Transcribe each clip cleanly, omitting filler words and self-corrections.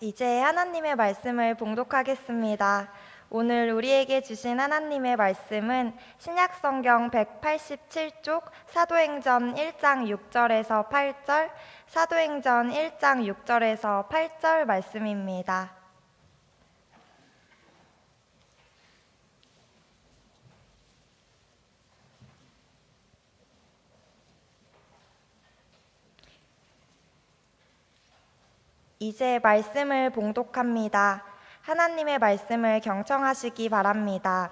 이제 하나님의 말씀을 봉독하겠습니다. 오늘 우리에게 주신 하나님의 말씀은 신약성경 187쪽 사도행전 1장 6절에서 8절, 사도행전 1장 6절에서 8절 말씀입니다. 이제 말씀을 봉독합니다. 하나님의 말씀을 경청하시기 바랍니다.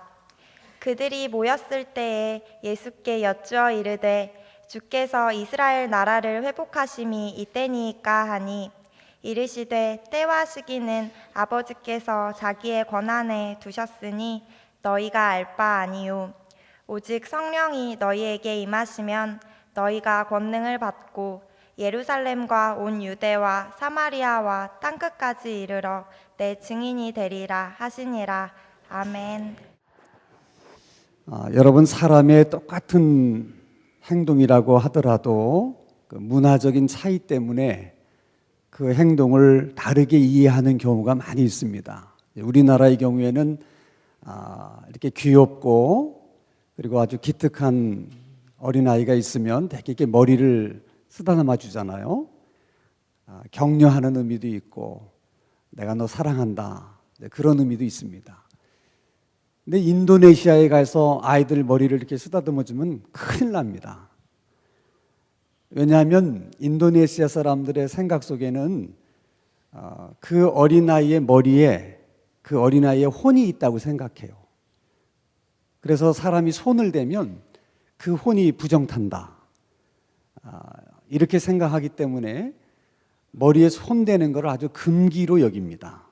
그들이 모였을 때에 예수께 여쭈어 이르되 주께서 이스라엘 나라를 회복하심이 이때니이까 하니 이르시되 때와 시기는 아버지께서 자기의 권한에 두셨으니 너희가 알 바 아니요 오직 성령이 너희에게 임하시면 너희가 권능을 받고 예루살렘과 온 유대와 사마리아와 땅끝까지 이르러 내 증인이 되리라 하시니라. 아멘. 여러분, 사람의 똑같은 행동이라고 하더라도 그 문화적인 차이 때문에 그 행동을 다르게 이해하는 경우가 많이 있습니다. 우리나라의 경우에는 이렇게 귀엽고 그리고 아주 기특한 어린아이가 있으면 되게 이렇게 머리를 쓰다듬어 주잖아요. 격려하는 의미도 있고 내가 너 사랑한다 그런 의미도 있습니다. 근데 인도네시아에 가서 아이들 머리를 이렇게 쓰다듬어 주면 큰일 납니다. 왜냐하면 인도네시아 사람들의 생각 속에는 그 어린아이의 머리에 그 어린아이의 혼이 있다고 생각해요. 그래서 사람이 손을 대면 그 혼이 부정탄다 이렇게 생각하기 때문에 머리에 손대는 걸 아주 금기로 여깁니다.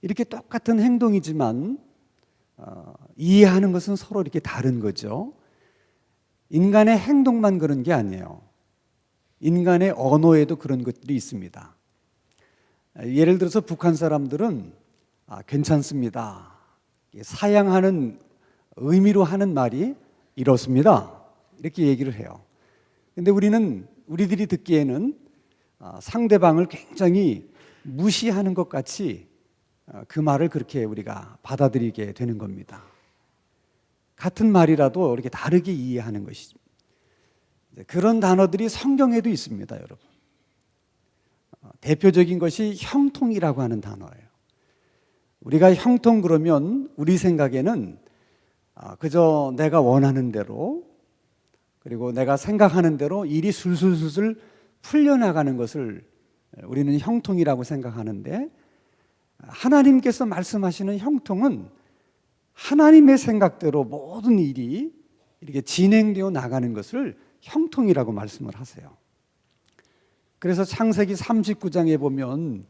이렇게 똑같은 행동이지만 이해하는 것은 서로 이렇게 다른 거죠. 인간의 행동만 그런 게 아니에요. 인간의 언어에도 그런 것들이 있습니다. 예를 들어서 북한 사람들은 괜찮습니다, 사양하는 의미로 하는 말이 이렇습니다 이렇게 얘기를 해요. 근데 우리들이 듣기에는 상대방을 굉장히 무시하는 것 같이 그 말을 그렇게 우리가 받아들이게 되는 겁니다. 같은 말이라도 이렇게 다르게 이해하는 것이죠. 그런 단어들이 성경에도 있습니다, 여러분. 대표적인 것이 형통이라고 하는 단어예요. 우리가 형통 그러면 우리 생각에는 그저 내가 원하는 대로 그리고 내가 생각하는 대로 일이 술술술술 풀려나가는 것을 우리는 형통이라고 생각하는데, 하나님께서 말씀하시는 형통은 하나님의 생각대로 모든 일이 이렇게 진행되어 나가는 것을 형통이라고 말씀을 하세요. 그래서 창세기 39장에 보면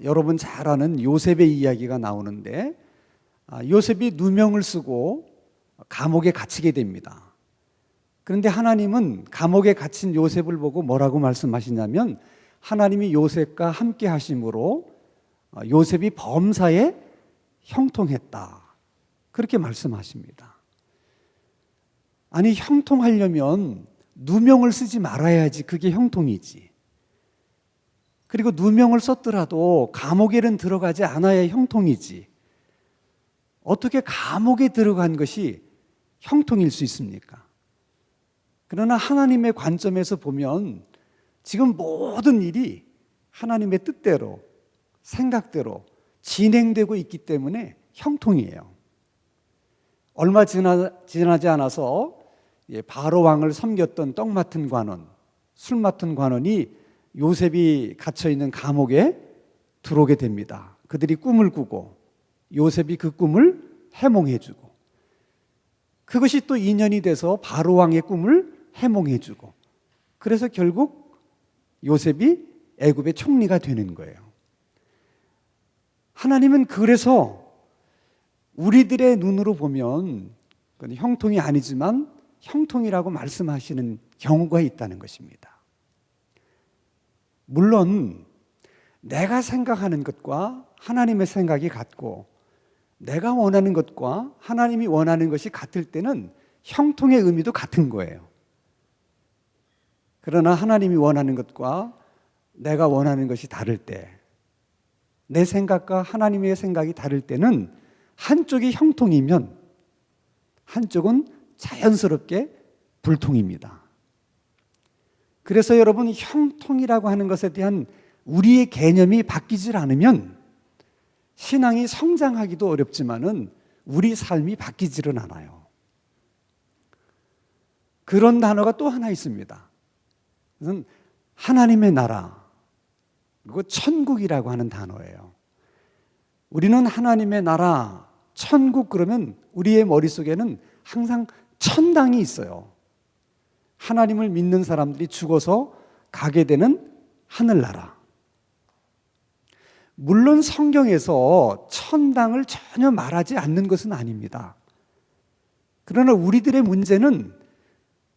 여러분 잘 아는 요셉의 이야기가 나오는데, 요셉이 누명을 쓰고 감옥에 갇히게 됩니다. 그런데 하나님은 감옥에 갇힌 요셉을 보고 뭐라고 말씀하시냐면, 하나님이 요셉과 함께 하심으로 요셉이 범사에 형통했다 그렇게 말씀하십니다. 아니, 형통하려면 누명을 쓰지 말아야지 그게 형통이지. 그리고 누명을 썼더라도 감옥에는 들어가지 않아야 형통이지. 어떻게 감옥에 들어간 것이 형통일 수 있습니까? 그러나 하나님의 관점에서 보면 지금 모든 일이 하나님의 뜻대로 생각대로 진행되고 있기 때문에 형통이에요. 얼마 지나지 않아서 바로 왕을 섬겼던 떡 맡은 관원, 술 맡은 관원이 요셉이 갇혀있는 감옥에 들어오게 됩니다. 그들이 꿈을 꾸고 요셉이 그 꿈을 해몽해주고, 그것이 또 인연이 돼서 바로 왕의 꿈을 해몽해주고, 그래서 결국 요셉이 애굽의 총리가 되는 거예요. 하나님은 그래서 우리들의 눈으로 보면 그건 형통이 아니지만 형통이라고 말씀하시는 경우가 있다는 것입니다. 물론 내가 생각하는 것과 하나님의 생각이 같고 내가 원하는 것과 하나님이 원하는 것이 같을 때는 형통의 의미도 같은 거예요. 그러나 하나님이 원하는 것과 내가 원하는 것이 다를 때, 내 생각과 하나님의 생각이 다를 때는 한쪽이 형통이면 한쪽은 자연스럽게 불통입니다. 그래서 여러분, 형통이라고 하는 것에 대한 우리의 개념이 바뀌질 않으면 신앙이 성장하기도 어렵지만은 우리 삶이 바뀌지는 않아요. 그런 단어가 또 하나 있습니다. 그것은 하나님의 나라, 그리고 천국이라고 하는 단어예요. 우리는 하나님의 나라, 천국 그러면 우리의 머릿속에는 항상 천당이 있어요. 하나님을 믿는 사람들이 죽어서 가게 되는 하늘나라. 물론 성경에서 천당을 전혀 말하지 않는 것은 아닙니다. 그러나 우리들의 문제는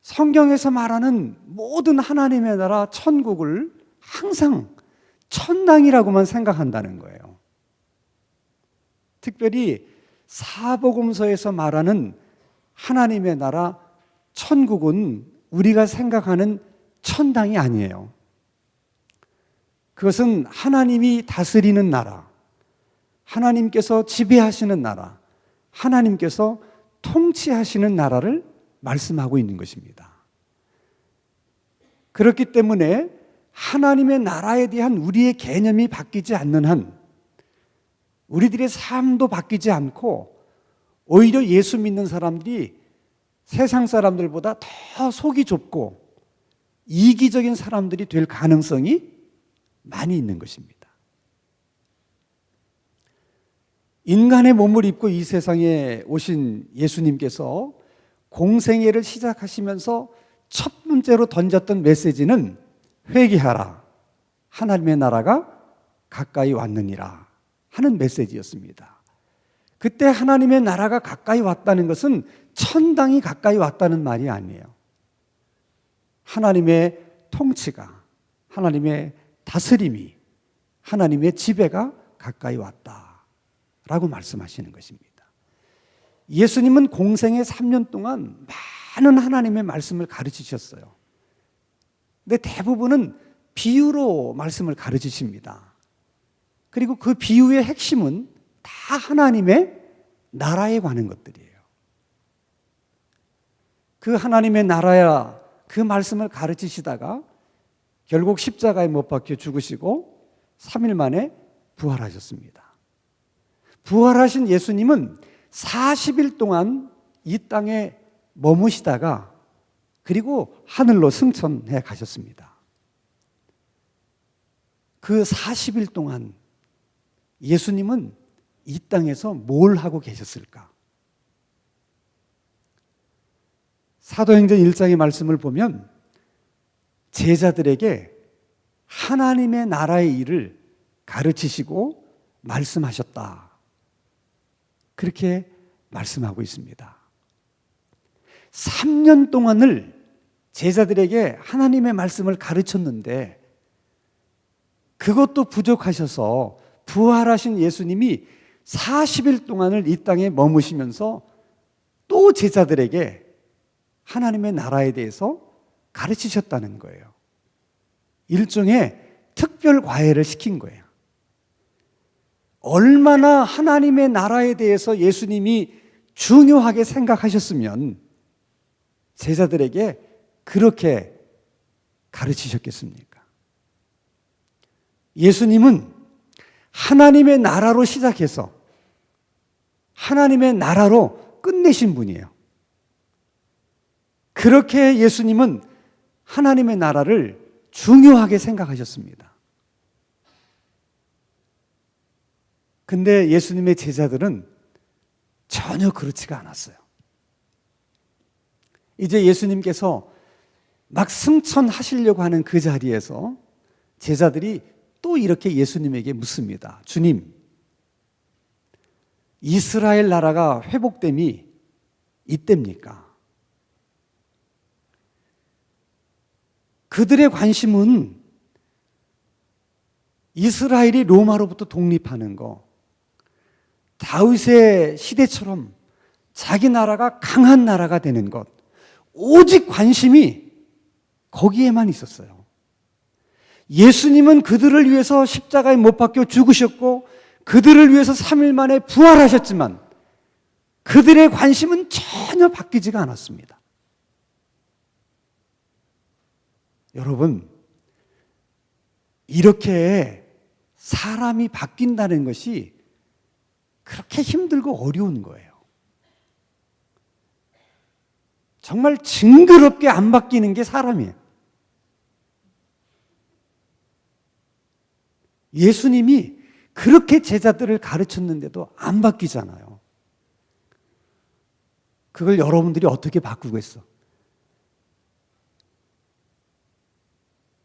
성경에서 말하는 모든 하나님의 나라 천국을 항상 천당이라고만 생각한다는 거예요. 특별히 사복음서에서 말하는 하나님의 나라 천국은 우리가 생각하는 천당이 아니에요. 그것은 하나님이 다스리는 나라, 하나님께서 지배하시는 나라, 하나님께서 통치하시는 나라를 말씀하고 있는 것입니다. 그렇기 때문에 하나님의 나라에 대한 우리의 개념이 바뀌지 않는 한 우리들의 삶도 바뀌지 않고 오히려 예수 믿는 사람들이 세상 사람들보다 더 속이 좁고 이기적인 사람들이 될 가능성이 많이 있는 것입니다. 인간의 몸을 입고 이 세상에 오신 예수님께서 공생애를 시작하시면서 첫 번째로 던졌던 메시지는 회개하라, 하나님의 나라가 가까이 왔느니라 하는 메시지였습니다. 그때 하나님의 나라가 가까이 왔다는 것은 천당이 가까이 왔다는 말이 아니에요. 하나님의 통치가, 하나님의 다스림이, 하나님의 지배가 가까이 왔다라고 말씀하시는 것입니다. 예수님은 공생의 3년 동안 많은 하나님의 말씀을 가르치셨어요. 근데 대부분은 비유로 말씀을 가르치십니다. 그리고 그 비유의 핵심은 다 하나님의 나라에 관한 것들이에요. 그 하나님의 나라야 그 말씀을 가르치시다가 결국 십자가에 못 박혀 죽으시고 3일 만에 부활하셨습니다. 부활하신 예수님은 40일 동안 이 땅에 머무시다가 그리고 하늘로 승천해 가셨습니다. 그 40일 동안 예수님은 이 땅에서 뭘 하고 계셨을까? 사도행전 1장의 말씀을 보면 제자들에게 하나님의 나라의 일을 가르치시고 말씀하셨다. 그렇게 말씀하고 있습니다. 3년 동안을 제자들에게 하나님의 말씀을 가르쳤는데 그것도 부족하셔서 부활하신 예수님이 40일 동안을 이 땅에 머무시면서 또 제자들에게 하나님의 나라에 대해서 가르치셨다는 거예요. 일종의 특별 과외를 시킨 거예요. 얼마나 하나님의 나라에 대해서 예수님이 중요하게 생각하셨으면 제자들에게 그렇게 가르치셨겠습니까? 예수님은 하나님의 나라로 시작해서 하나님의 나라로 끝내신 분이에요. 그렇게 예수님은 하나님의 나라를 중요하게 생각하셨습니다. 근데 예수님의 제자들은 전혀 그렇지가 않았어요. 이제 예수님께서 막 승천하시려고 하는 그 자리에서 제자들이 또 이렇게 예수님에게 묻습니다. 주님, 이스라엘 나라가 회복됨이 이때입니까? 그들의 관심은 이스라엘이 로마로부터 독립하는 거, 다윗의 시대처럼 자기 나라가 강한 나라가 되는 것, 오직 관심이 거기에만 있었어요. 예수님은 그들을 위해서 십자가에 못 박혀 죽으셨고 그들을 위해서 3일 만에 부활하셨지만 그들의 관심은 전혀 바뀌지가 않았습니다. 여러분, 이렇게 사람이 바뀐다는 것이 그렇게 힘들고 어려운 거예요. 정말 징그럽게 안 바뀌는 게 사람이에요. 예수님이 그렇게 제자들을 가르쳤는데도 안 바뀌잖아요. 그걸 여러분들이 어떻게 바꾸겠어?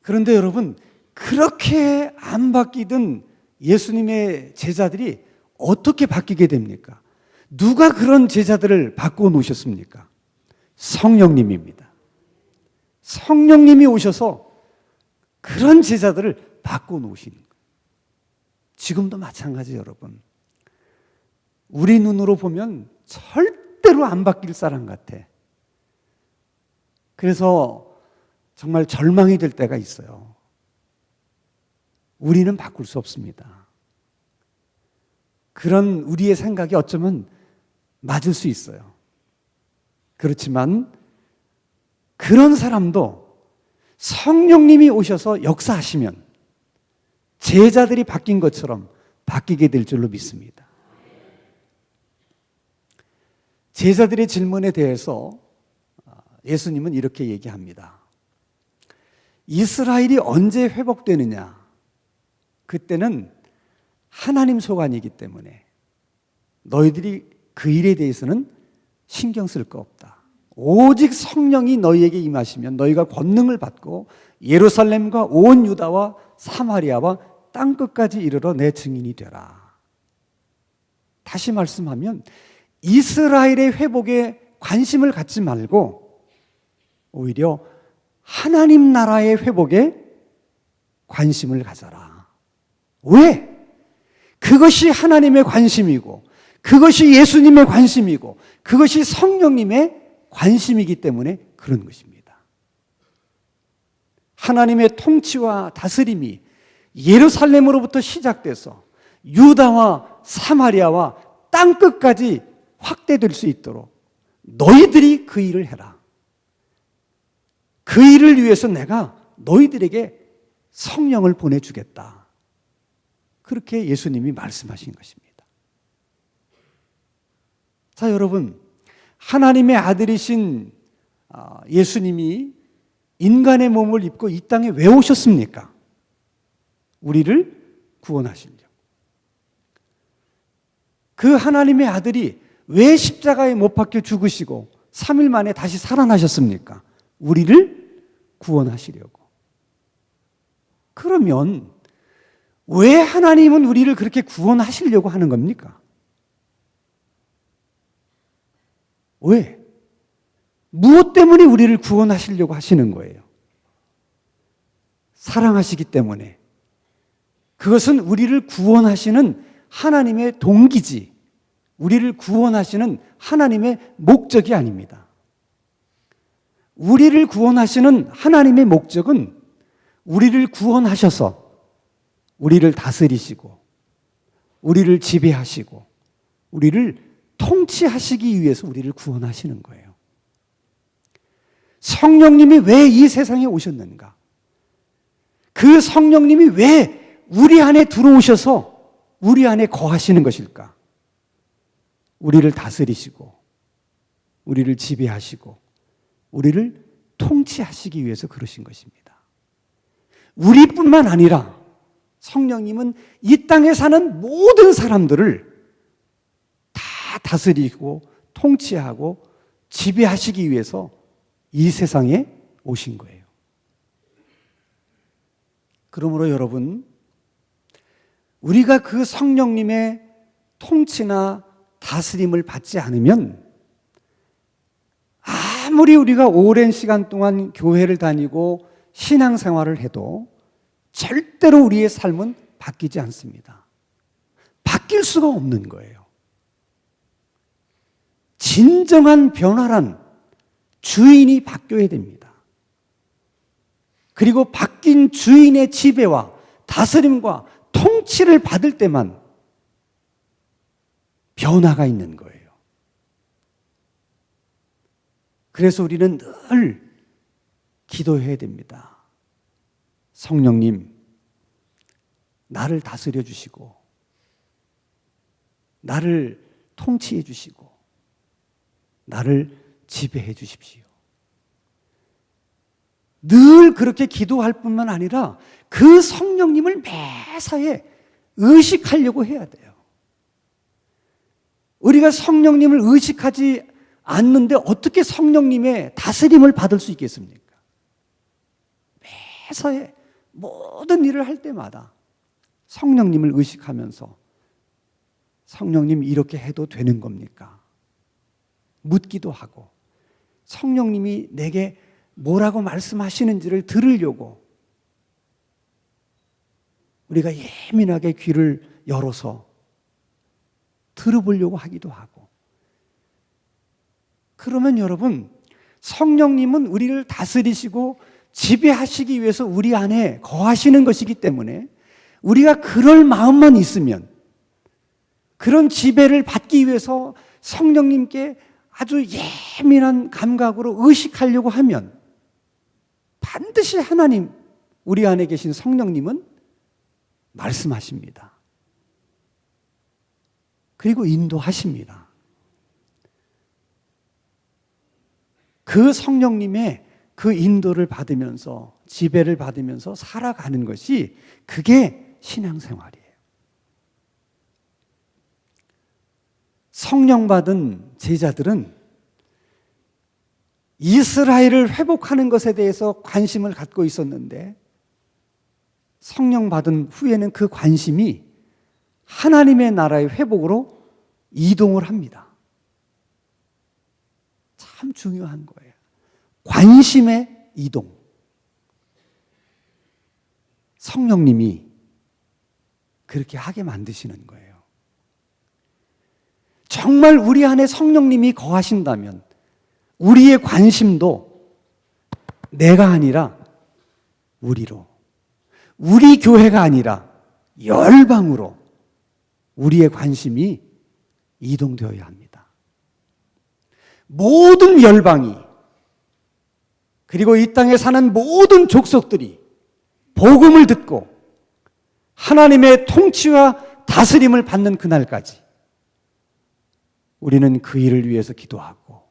그런데 여러분, 그렇게 안 바뀌던 예수님의 제자들이 어떻게 바뀌게 됩니까? 누가 그런 제자들을 바꾸어 놓으셨습니까? 성령님입니다. 성령님이 오셔서 그런 제자들을 바꾸어 놓으시는 거예요. 지금도 마찬가지 여러분. 우리 눈으로 보면 절대로 안 바뀔 사람 같아. 그래서 정말 절망이 될 때가 있어요. 우리는 바꿀 수 없습니다. 그런 우리의 생각이 어쩌면 맞을 수 있어요. 그렇지만 그런 사람도 성령님이 오셔서 역사하시면 제자들이 바뀐 것처럼 바뀌게 될 줄로 믿습니다. 제자들의 질문에 대해서 예수님은 이렇게 얘기합니다. 이스라엘이 언제 회복되느냐? 그때는 하나님 소관이기 때문에 너희들이 그 일에 대해서는 신경 쓸 거 없다. 오직 성령이 너희에게 임하시면 너희가 권능을 받고 예루살렘과 온 유다와 사마리아와 땅끝까지 이르러 내 증인이 되라. 다시 말씀하면 이스라엘의 회복에 관심을 갖지 말고 오히려 하나님 나라의 회복에 관심을 가져라. 왜? 그것이 하나님의 관심이고 그것이 예수님의 관심이고 그것이 성령님의 관심이기 때문에 그런 것입니다. 하나님의 통치와 다스림이 예루살렘으로부터 시작돼서 유다와 사마리아와 땅끝까지 확대될 수 있도록 너희들이 그 일을 해라. 그 일을 위해서 내가 너희들에게 성령을 보내주겠다. 그렇게 예수님이 말씀하신 것입니다. 자, 여러분, 하나님의 아들이신 예수님이 인간의 몸을 입고 이 땅에 왜 오셨습니까? 우리를 구원하시려고. 그 하나님의 아들이 왜 십자가에 못 박혀 죽으시고 3일 만에 다시 살아나셨습니까? 우리를 구원하시려고. 그러면 왜 하나님은 우리를 그렇게 구원하시려고 하는 겁니까? 왜? 무엇 때문에 우리를 구원하시려고 하시는 거예요? 사랑하시기 때문에. 그것은 우리를 구원하시는 하나님의 동기지, 우리를 구원하시는 하나님의 목적이 아닙니다. 우리를 구원하시는 하나님의 목적은 우리를 구원하셔서 우리를 다스리시고 우리를 지배하시고 우리를 통치하시기 위해서 우리를 구원하시는 거예요. 성령님이 왜 이 세상에 오셨는가? 그 성령님이 왜 우리 안에 들어오셔서 우리 안에 거하시는 것일까? 우리를 다스리시고 우리를 지배하시고 우리를 통치하시기 위해서 그러신 것입니다. 우리뿐만 아니라 성령님은 이 땅에 사는 모든 사람들을 다 다스리고 통치하고 지배하시기 위해서 이 세상에 오신 거예요. 그러므로 여러분, 우리가 그 성령님의 통치나 다스림을 받지 않으면 아무리 우리가 오랜 시간 동안 교회를 다니고 신앙생활을 해도 절대로 우리의 삶은 바뀌지 않습니다. 바뀔 수가 없는 거예요. 진정한 변화란 주인이 바뀌어야 됩니다. 그리고 바뀐 주인의 지배와 다스림과 통치를 받을 때만 변화가 있는 거예요. 그래서 우리는 늘 기도해야 됩니다. 성령님, 나를 다스려 주시고, 나를 통치해 주시고, 나를 지배해 주십시오. 늘 그렇게 기도할 뿐만 아니라 그 성령님을 매사에 의식하려고 해야 돼요. 우리가 성령님을 의식하지 않는데 어떻게 성령님의 다스림을 받을 수 있겠습니까? 매사에 모든 일을 할 때마다 성령님을 의식하면서 성령님 이렇게 해도 되는 겁니까? 묻기도 하고 성령님이 내게 뭐라고 말씀하시는지를 들으려고 우리가 예민하게 귀를 열어서 들어보려고 하기도 하고, 그러면 여러분, 성령님은 우리를 다스리시고 지배하시기 위해서 우리 안에 거하시는 것이기 때문에 우리가 그럴 마음만 있으면, 그런 지배를 받기 위해서 성령님께 아주 예민한 감각으로 의식하려고 하면 반드시 하나님, 우리 안에 계신 성령님은 말씀하십니다. 그리고 인도하십니다. 그 성령님의 그 인도를 받으면서, 지배를 받으면서 살아가는 것이, 그게 신앙생활이에요. 성령 받은 제자들은 이스라엘을 회복하는 것에 대해서 관심을 갖고 있었는데, 성령 받은 후에는 그 관심이 하나님의 나라의 회복으로 이동을 합니다. 참 중요한 거예요. 관심의 이동. 성령님이 그렇게 하게 만드시는 거예요. 정말 우리 안에 성령님이 거하신다면 우리의 관심도 내가 아니라 우리로, 우리 교회가 아니라 열방으로 우리의 관심이 이동되어야 합니다. 모든 열방이, 그리고 이 땅에 사는 모든 족속들이 복음을 듣고 하나님의 통치와 다스림을 받는 그날까지 우리는 그 일을 위해서 기도하고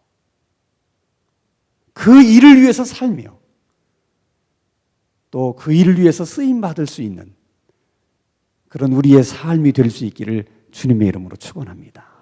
그 일을 위해서 살며 또 그 일을 위해서 쓰임받을 수 있는 그런 우리의 삶이 될 수 있기를 주님의 이름으로 축원합니다.